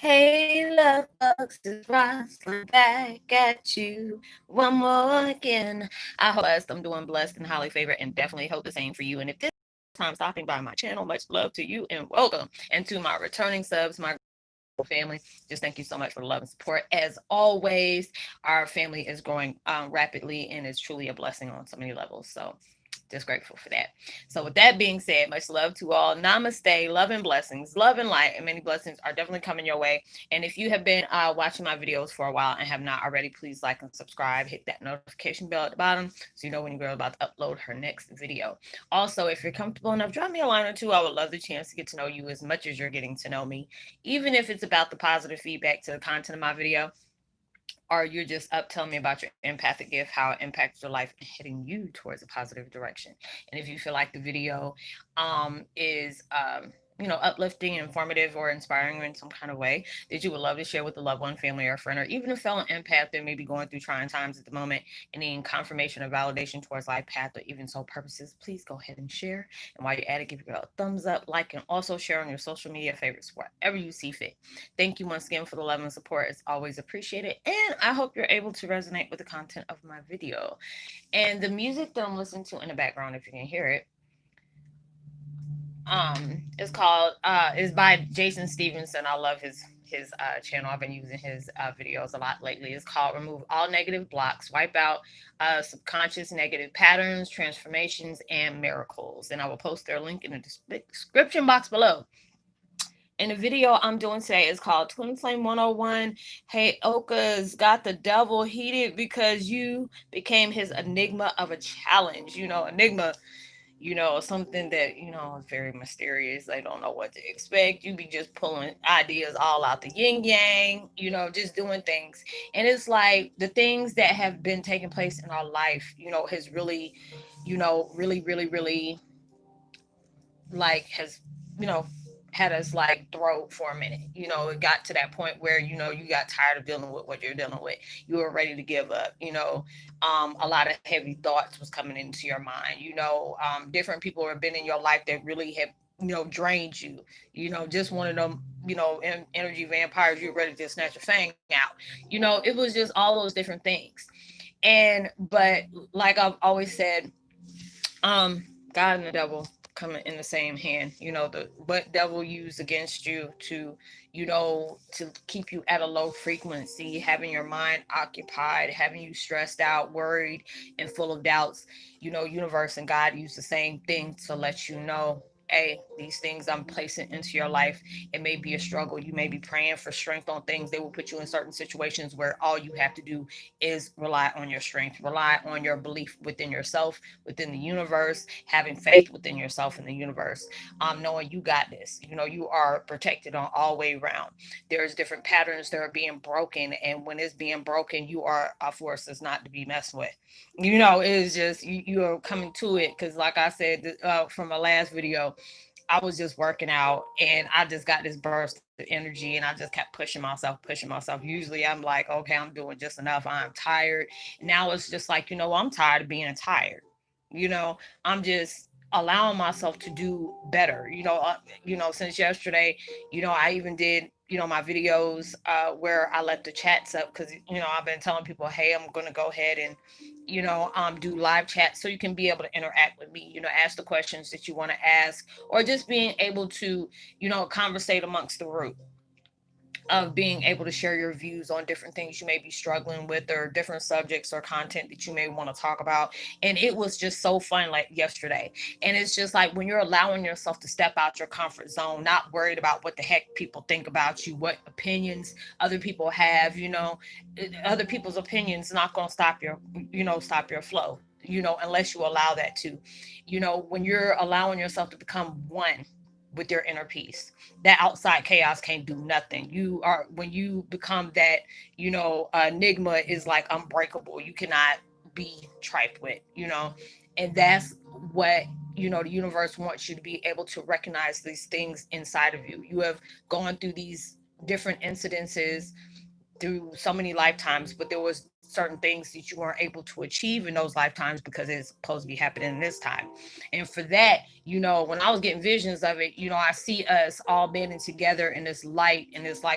Hey, love bugs, it's Roslynn back at you one more again. I hope I'm doing blessed and highly favored, and definitely hope the same for you. And if this is your time stopping by my channel, much love to you and welcome. And to my returning subs, my family, just thank you so much for the love and support. As always, our family is growing rapidly and is truly a blessing on so many levels. So just grateful for that. So with that being said, much love to all. Namaste, love and blessings, love and light, and many blessings are definitely coming your way. And if you have been watching my videos for a while and have not already, please like and subscribe. Hit that notification bell at the bottom so you know when your girl is about to upload her next video. Also, if you're comfortable enough, drop me a line or two. I would love the chance to get to know you as much as you're getting to know me, even if it's about the positive feedback to the content of my video, or you're just up telling me about your empathic gift, how it impacts your life and heading you towards a positive direction. And if you feel like the video is uplifting, informative, or inspiring in some kind of way that you would love to share with a loved one, family, or friend, or even a fellow empath that may be going through trying times at the moment and needing confirmation or validation towards life path or even soul purposes, please go ahead and share. And while you're at it, give your girl a thumbs up, like, and also share on your social media favorites wherever you see fit. Thank you once again for the love and support. It's always appreciated. And I hope you're able to resonate with the content of my video. And the music that I'm listening to in the background, if you can hear it, is called is by Jason Stevenson. I love his channel. I've been using his videos a lot lately. It's called Remove All Negative Blocks, Wipe Out Subconscious Negative Patterns, Transformations, and Miracles. And I will post their link in the description box below. And the video I'm doing today is called Twin Flame 101. Heyokas got the devil heated because you became his enigma of a challenge. Enigma, something that, is very mysterious. They don't know what to expect. You be just pulling ideas all out the yin yang, just doing things. And it's like the things that have been taking place in our life, has really, really, really, really like has you know had us like throw for a minute. It got to that point where you got tired of dealing with what you're dealing with. You were ready to give up. A lot of heavy thoughts was coming into your mind. Different people have been in your life that really have drained you. Just one of them energy vampires. You're ready to snatch a fang out. It was just all those different things. But like I've always said, God and the devil coming in the same hand. The what devil used against you to, to keep you at a low frequency, having your mind occupied, having you stressed out, worried, and full of doubts. Universe and God use the same thing to let you know, hey, these things I'm placing into your life, it may be a struggle. You may be praying for strength on things. They will put you in certain situations where all you have to do is rely on your strength, rely on your belief within yourself, within the universe, having faith within yourself and the universe, knowing you got this. You are protected on all way around. There's different patterns that are being broken, and when it's being broken, you are a force that's not to be messed with. It's just you are coming to it because, like I said from my last video, I was just working out and I just got this burst of energy and I just kept pushing myself. Usually I'm like, okay, I'm doing just enough. I'm tired. Now it's just like, I'm tired of being tired. I'm just allowing myself to do better. Since yesterday, I even did, my videos where I let the chats up because, I've been telling people, hey, I'm going to go ahead and do live chat so you can be able to interact with me, ask the questions that you want to ask, or just being able to, conversate amongst the group, of being able to share your views on different things you may be struggling with or different subjects or content that you may want to talk about. And it was just so fun like yesterday. And it's just like when you're allowing yourself to step out your comfort zone, not worried about what the heck people think about you, what opinions other people have, other people's opinions not going to stop your flow, unless you allow that to, when you're allowing yourself to become one with your inner peace, that outside chaos can't do nothing. You are, when you become that, enigma is like unbreakable. You cannot be trifed with, and that's what, the universe wants you to be able to recognize these things inside of you. You have gone through these different incidences through so many lifetimes, but there was certain things that you weren't able to achieve in those lifetimes because it's supposed to be happening in this time. And for that, when I was getting visions of it, I see us all banding together in this light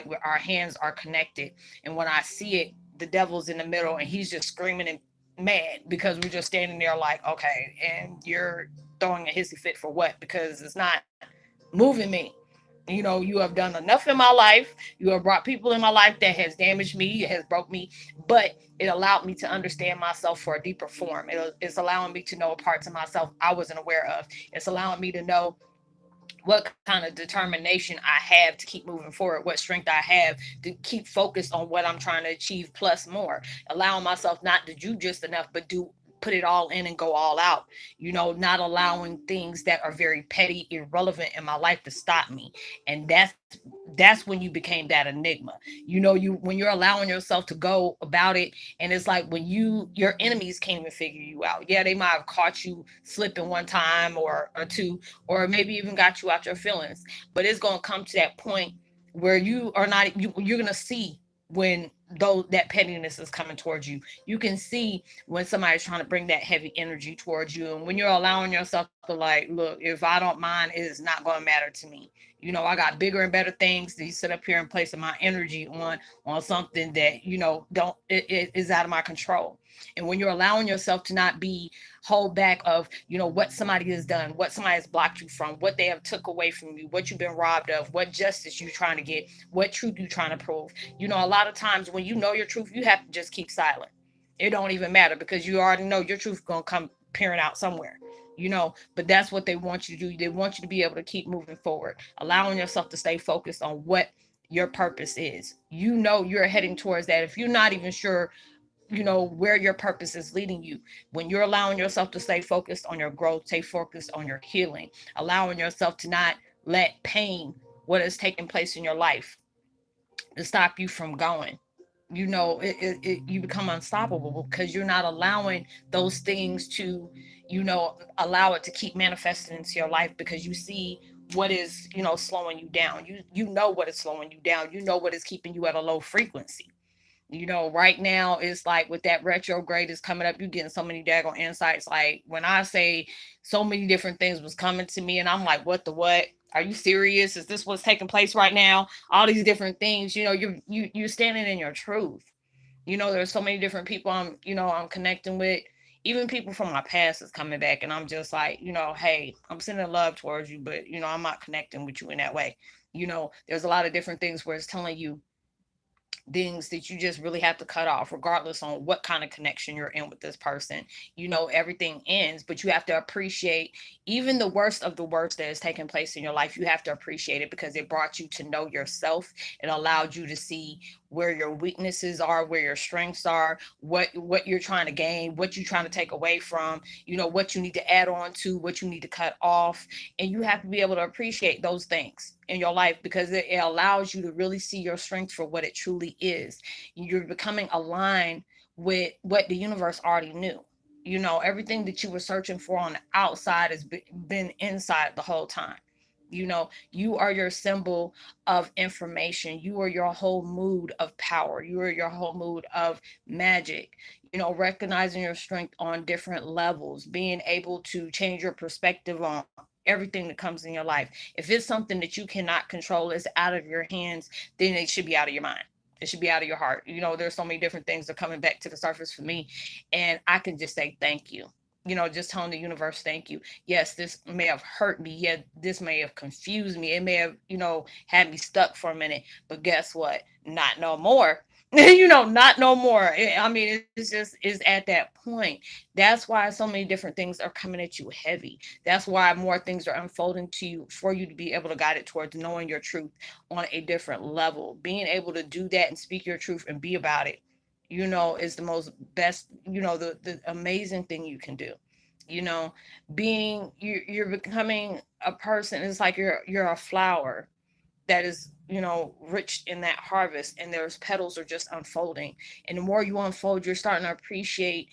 where our hands are connected. And when I see it, the devil's in the middle and he's just screaming and mad because we're just standing there like, okay, and you're throwing a hissy fit for what? Because it's not moving me. You have done enough in my life. You have brought people in my life that has damaged me, has broke me, but it allowed me to understand myself for a deeper form. It's allowing me to know parts of myself I wasn't aware of. It's allowing me to know what kind of determination I have to keep moving forward, what strength I have to keep focused on what I'm trying to achieve plus more, allowing myself not to do just enough, but do put it all in and go all out, not allowing things that are very petty, irrelevant in my life to stop me. And that's when you became that enigma. When you're allowing yourself to go about it, and it's like when your enemies can't even figure you out. Yeah, they might have caught you slipping one time or two, or maybe even got you out your feelings. But it's gonna come to that point where you're gonna see when though that pettiness is coming towards you. You can see when somebody's trying to bring that heavy energy towards you. And when you're allowing yourself to like, look, if I don't mind, it is not going to matter to me. I got bigger and better things to sit up here and place my energy on something that, don't it is out of my control. And when you're allowing yourself to not be hold back of, what somebody has done, what somebody has blocked you from, what they have took away from you, what you've been robbed of, what justice you're trying to get, what truth you're trying to prove. A lot of times when you know your truth, you have to just keep silent. It don't even matter because you already know your truth gonna come peering out somewhere. But that's what they want you to do. They want you to be able to keep moving forward, allowing yourself to stay focused on what your purpose is. You're heading towards that. If you're not even sure, where your purpose is leading you, when you're allowing yourself to stay focused on your growth, stay focused on your healing, allowing yourself to not let pain, what is taking place in your life, to stop you from going. You become unstoppable because you're not allowing those things to, allow it to keep manifesting into your life, because you see what is, slowing you down. You know what is slowing you down. You know what is keeping you at a low frequency. Right now it's like with that retrograde is coming up, you getting so many daggone insights. Like when I say so many different things was coming to me and I'm like, what? Are you serious? Is this what's taking place right now? All these different things, you're standing in your truth. There's so many different people I'm connecting with. Even people from my past is coming back and I'm just like, hey, I'm sending love towards you, but I'm not connecting with you in that way. There's a lot of different things where it's telling you things that you just really have to cut off, regardless on what kind of connection you're in with this person. Everything ends, but you have to appreciate even the worst of the worst that is taking place in your life. You have to appreciate it because it brought you to know yourself. It allowed you to see where your weaknesses are, where your strengths are, what you're trying to gain, what you're trying to take away from, what you need to add on to, what you need to cut off. And you have to be able to appreciate those things in your life because it allows you to really see your strength for what it truly is. You're becoming aligned with what the universe already knew. Everything that you were searching for on the outside has been inside the whole time. You are your symbol of information. You are your whole mood of power. You are your whole mood of magic. Recognizing your strength on different levels, being able to change your perspective on everything that comes in your life. If it's something that you cannot control, it's out of your hands, then it should be out of your mind. It should be out of your heart. There's so many different things that are coming back to the surface for me. And I can just say thank you. Just telling the universe, thank you. Yes, this may have hurt me. Yeah, this may have confused me. It may have, had me stuck for a minute. But guess what? Not no more. Not no more. I mean, it's at that point. That's why so many different things are coming at you heavy. That's why more things are unfolding to you for you to be able to guide it towards knowing your truth on a different level. Being able to do that and speak your truth and be about it, is the most best, the amazing thing you can do. You know, you're becoming a person. It's like you're a flower that is, rich in that harvest, and there's petals are just unfolding. And the more you unfold, you're starting to appreciate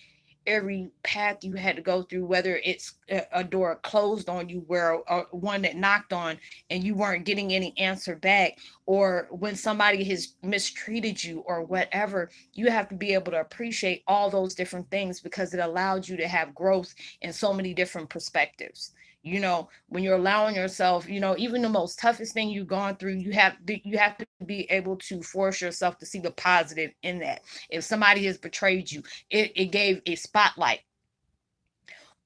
every path you had to go through, whether it's a door closed on you, where one that knocked on and you weren't getting any answer back, or when somebody has mistreated you or whatever. You have to be able to appreciate all those different things, because it allowed you to have growth in so many different perspectives. When you're allowing yourself, even the most toughest thing you've gone through, you have to be able to force yourself to see the positive in that. If somebody has betrayed you, it gave a spotlight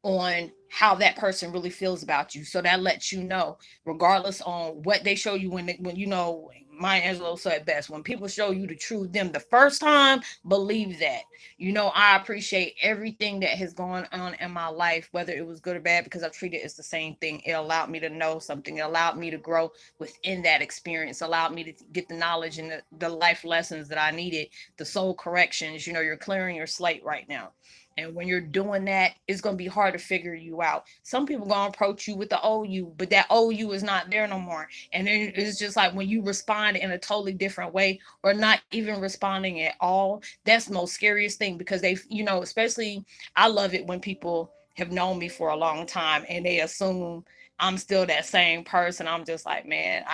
on how that person really feels about you. So that lets you know, regardless on what they show you, when Maya Angelou said best, when people show you the truth them the first time, believe that. I appreciate everything that has gone on in my life, whether it was good or bad, because I treat it as the same thing. It allowed me to know something. It allowed me to grow within that experience, allowed me to get the knowledge and the life lessons that I needed, the soul corrections. You're clearing your slate right now. And when you're doing that, it's going to be hard to figure you out. Some people going to approach you with the old you, but that old you is not there no more. And then it's just like when you respond in a totally different way, or not even responding at all. That's the most scariest thing, because especially, I love it when people have known me for a long time and they assume I'm still that same person. I'm just like, man,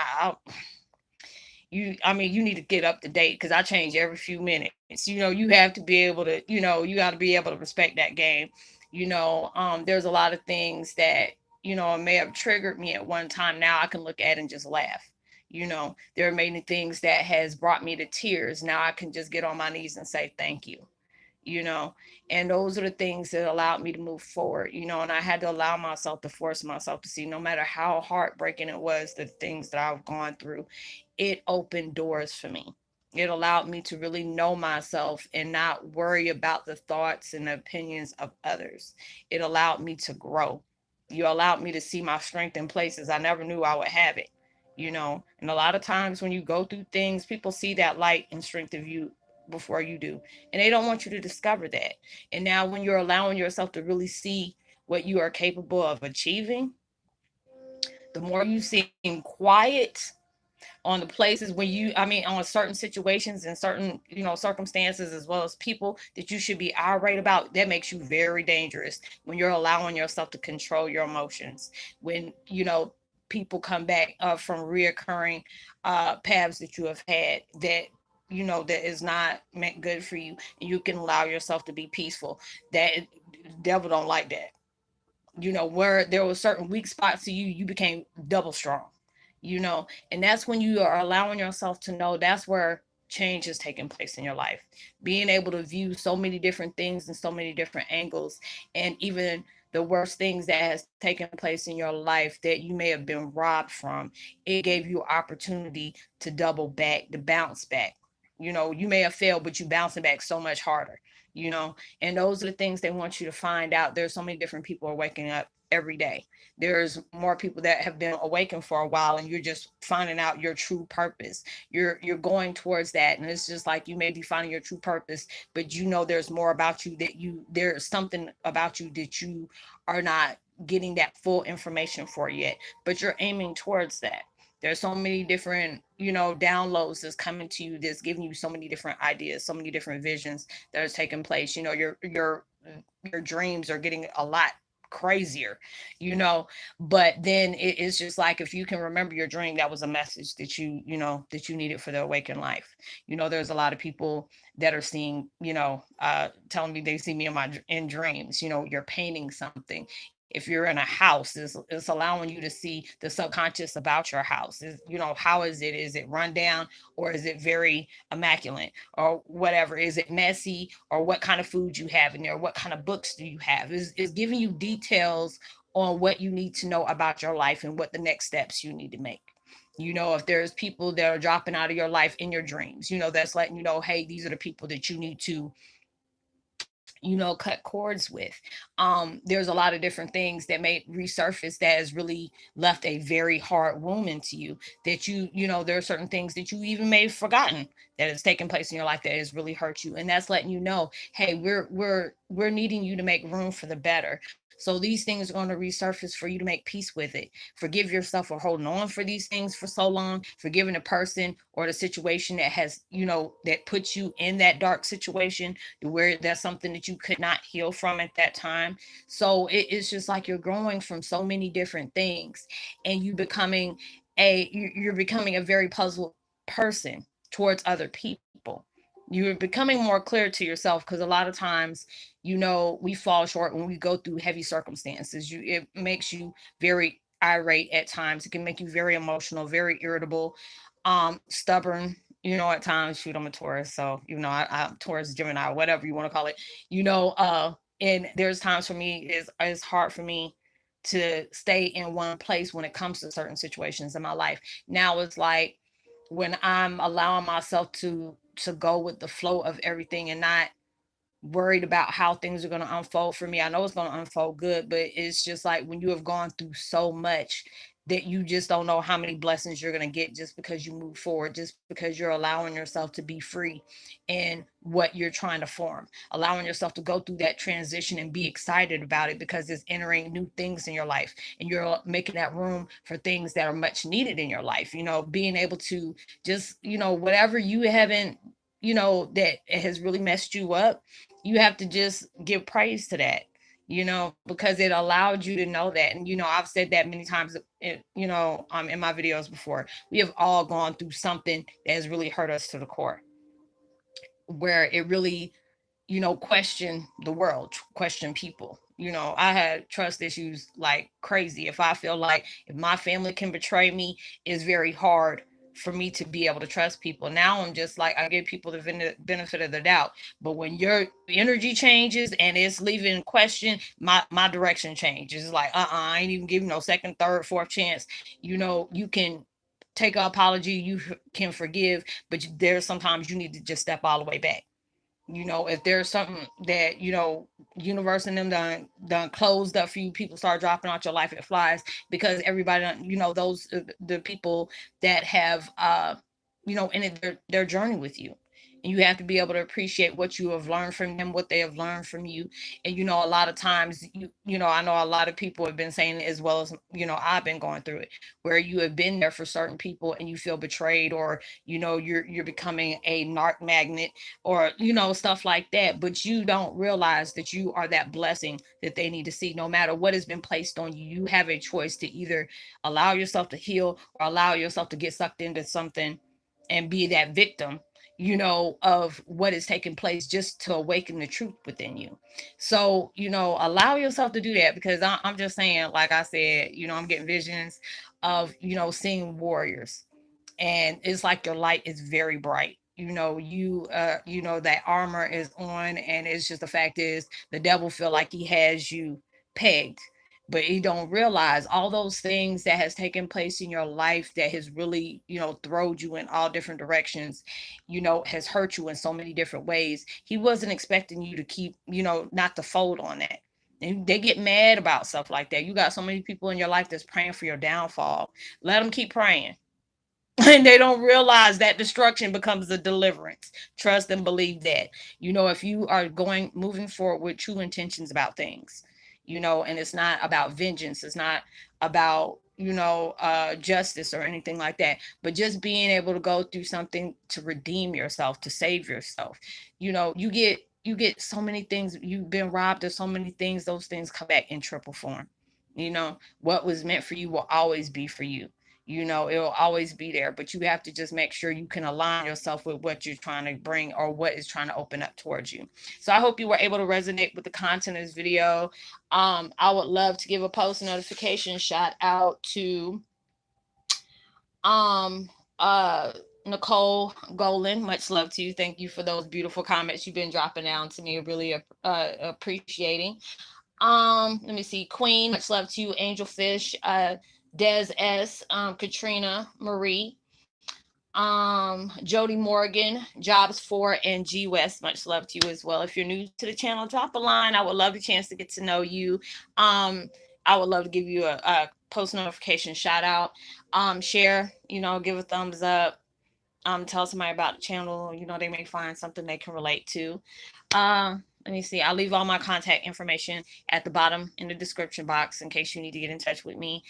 you need to get up to date, because I change every few minutes. You have to be able to, you got to be able to respect that game. There's a lot of things that may have triggered me at one time. Now I can look at and just laugh. There are many things that has brought me to tears. Now I can just get on my knees and say thank you. you know and those are the things that allowed me to move forward. And I had to allow myself to force myself to see, no matter how heartbreaking it was, the things that I've gone through, it opened doors for me. It allowed me to really know myself and not worry about the thoughts and the opinions of others. It allowed me to grow. You allowed me to see my strength in places I never knew I would have it. And a lot of times when you go through things, people see that light and strength of you before you do, and they don't want you to discover that. And now when you're allowing yourself to really see what you are capable of achieving, the more you seem quiet on the places when on certain situations and certain circumstances, as well as people that you should be irate about, that makes you very dangerous. When you're allowing yourself to control your emotions, when people come back from reoccurring paths that you have had, that is not meant good for you, and you can allow yourself to be peaceful. That devil don't like that. Where there were certain weak spots to you, you became double strong. And that's when you are allowing yourself to know, that's where change is taking place in your life. Being able to view so many different things in so many different angles, and even the worst things that has taken place in your life that you may have been robbed from, it gave you opportunity to double back, to bounce back. You may have failed, but you bouncing back so much harder. And those are the things they want you to find out. There's so many different people are waking up every day. There's more people that have been awakened for a while, and you're just finding out your true purpose. You're going towards that, and it's just like, you may be finding your true purpose, but there's more about you, there's something about you that you are not getting that full information for yet, but you're aiming towards that. There's so many different downloads that's coming to you, that's giving you so many different ideas, so many different visions that are taking place. Your dreams are getting a lot crazier, but then it's just like, if you can remember your dream, that was a message that you needed for the awakened life. There's a lot of people that are seeing, telling me they see me in dreams. You're painting something. If you're in a house, it's allowing you to see the subconscious about your house. How is it run down, or is it very immaculate, or whatever? Is it messy, or what kind of food you have in there? What kind of books do you have? Is giving you details on what you need to know about your life and what the next steps you need to make. If there's people that are dropping out of your life in your dreams, that's letting you know, hey, these are the people that you need to cut cords with. There's a lot of different things that may resurface that has really left a very hard wound into you, that there are certain things that you even may have forgotten that has taken place in your life that has really hurt you. And that's letting you know, hey, we're needing you to make room for the better. So these things are going to resurface for you to make peace with it. Forgive yourself for holding on for these things for so long, forgiving the person or the situation that has, that puts you in that dark situation to where that's something that you could not heal from at that time. So it's just like you're growing from so many different things, and you're becoming a very puzzled person towards other people. You're becoming more clear to yourself, because a lot of times, we fall short when we go through heavy circumstances. It makes you very irate at times. It can make you very emotional, very irritable, stubborn. At times, shoot, I'm a Taurus, so I'm Taurus, Gemini, whatever you want to call it. And there's times for me it's hard for me to stay in one place when it comes to certain situations in my life. Now it's like when I'm allowing myself to go with the flow of everything and not worried about how things are going to unfold for me. I know it's going to unfold good, but it's just like when you have gone through so much that you just don't know how many blessings you're going to get just because you move forward, just because you're allowing yourself to be free in what you're trying to form, allowing yourself to go through that transition and be excited about it because it's entering new things in your life, and you're making that room for things that are much needed in your life. Being able to just, whatever you haven't, that has really messed you up, you have to just give praise to that, because it allowed you to know that. And I've said that many times in my videos before. We have all gone through something that has really hurt us to the core, where it really, question the world, question people. I had trust issues like crazy. If I feel like if my family can betray me, it's very hard for me to be able to trust people. Now I'm just like, I give people the benefit of the doubt. But when your energy changes and it's leaving question, my direction changes. It's like, I ain't even giving no second, third, fourth chance. You can take an apology, you can forgive, but there's sometimes you need to just step all the way back. If there's something that universe and them done closed up for you, people start dropping out your life, it flies, because everybody done, those the people that have ended their journey with you. And you have to be able to appreciate what you have learned from them, what they have learned from you. And a lot of times, I know a lot of people have been saying it, as well as I've been going through it, where you have been there for certain people and you feel betrayed, or you're becoming a narc magnet, or stuff like that, but you don't realize that you are that blessing that they need to see. No matter what has been placed on you, you have a choice to either allow yourself to heal or allow yourself to get sucked into something and be that victim, of what is taking place, just to awaken the truth within you. So allow yourself to do that, because I'm just saying, like I said, I'm getting visions of seeing warriors, and it's like your light is very bright. That armor is on, and it's just, the fact is, the devil feel like he has you pegged, but he don't realize all those things that has taken place in your life that has really throwed you in all different directions, has hurt you in so many different ways. He wasn't expecting you to keep, not to fold on that. And they get mad about stuff like that. You got so many people in your life that's praying for your downfall. Let them keep praying. And they don't realize that destruction becomes a deliverance. Trust and believe that. If you are moving forward with true intentions about things, and it's not about vengeance, it's not about justice or anything like that, but just being able to go through something to redeem yourself, to save yourself. You get so many things. You've been robbed of so many things. Those things come back in triple form. What was meant for you will always be for you. It'll always be there, but you have to just make sure you can align yourself with what you're trying to bring, or what is trying to open up towards you. So I hope you were able to resonate with the content of this video. I would love to give a post notification shout out to um uh Nicole Golan. Much love to you. Thank you for those beautiful comments you've been dropping down to me. Really appreciating. Let me see. Queen, much love to you. Angelfish, Des S, Katrina Marie, Jody Morgan, Jobs 4, and G West. Much love to you as well. If you're new to the channel, drop a line. I would love a chance to get to know you. I would love to give you a post notification shout out. Share, give a thumbs up. Tell somebody about the channel. They may find something they can relate to. Let me see. I'll leave all my contact information at the bottom in the description box in case you need to get in touch with me.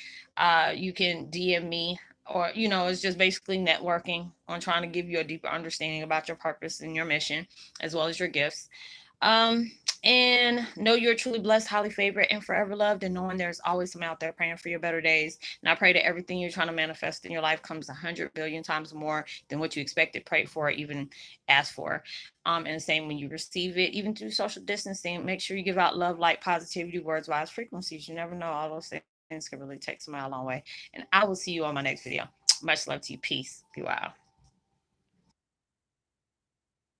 You can DM me, or it's just basically networking on trying to give you a deeper understanding about your purpose and your mission, as well as your gifts. Um, and know you're truly blessed, highly favored, and forever loved, and knowing there's always someone out there praying for your better days. And I pray that everything you're trying to manifest in your life comes 100 billion times more than what you expected, prayed for, even asked for. And the same when you receive it, even through social distancing, make sure you give out love, light, positivity, words, wise, frequencies. You never know. All those things can really take somebody a long way. And I will see you on my next video. Much love to you. Peace. Be wild.